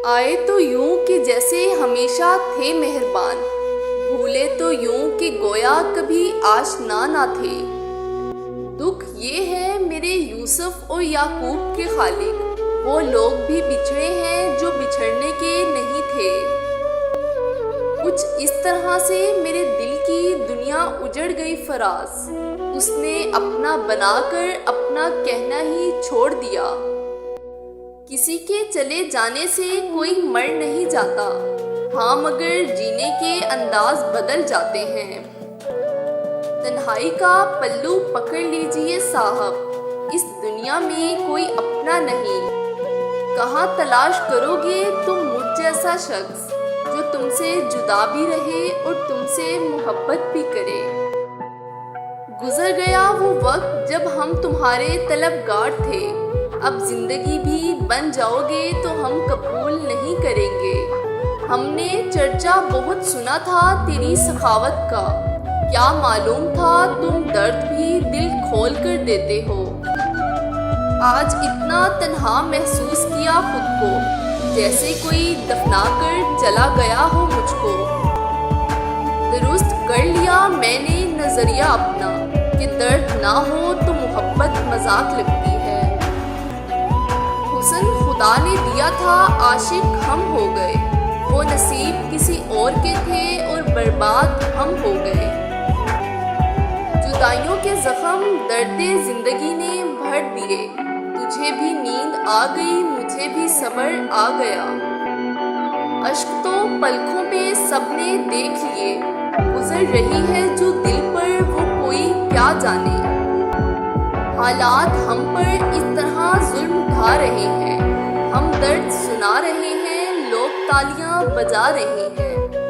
आए तो यूं कि जैसे हमेशा थे मेहरबान, भूले तो यूं कि गोया कभी आशना ना थे। दुख ये है मेरे यूसुफ और याकूब के खालिक, वो लोग भी बिछड़े हैं जो बिछड़ने के नहीं थे। कुछ इस तरह से मेरे दिल की दुनिया उजड़ गई फराज, उसने अपना बनाकर अपना कहना ही छोड़ दिया। किसी के चले जाने से कोई मर नहीं जाता, हाँ मगर जीने के अंदाज बदल जाते हैं। तन्हाई का पल्लू पकड़ लीजिए साहब, इस दुनिया में कोई अपना नहीं। कहाँ तलाश करोगे तुम मुझ जैसा शख्स जो तुमसे जुदा भी रहे और तुमसे मोहब्बत भी करे। गुजर गया वो वक्त जब हम तुम्हारे तलबगार थे, अब जिंदगी भी बन जाओगे तो हम कबूल नहीं करेंगे। हमने चर्चा बहुत सुना था तेरी सखावत का, क्या मालूम था तुम दर्द भी दिल खोल कर देते हो। आज इतना तन्हा महसूस किया खुद को, जैसे कोई दफना कर चला गया हो मुझको। दुरुस्त कर लिया मैंने नजरिया अपना कि दर्द ना हो तो मोहब्बत मजाक लगती है। हुस्न खुदा ने दिया था, आशिक हम हो गए, वो नसीब किसी और के थे और बर्बाद हम हो गए। जुदाइयों के जख्म दर्दे जिंदगी ने भर दिए, तुझे भी नींद आ गई मुझे भी सब्र आ गया। अश्क तो पलकों पे सबने देख लिए, गुजर रही है जो दिल पर वो कोई क्या जाने। हालात हम पर इस तरह जुल्म ढा रहे हैं, हम दर्द सुना रहे हैं, लोग तालियां बजा रहे हैं।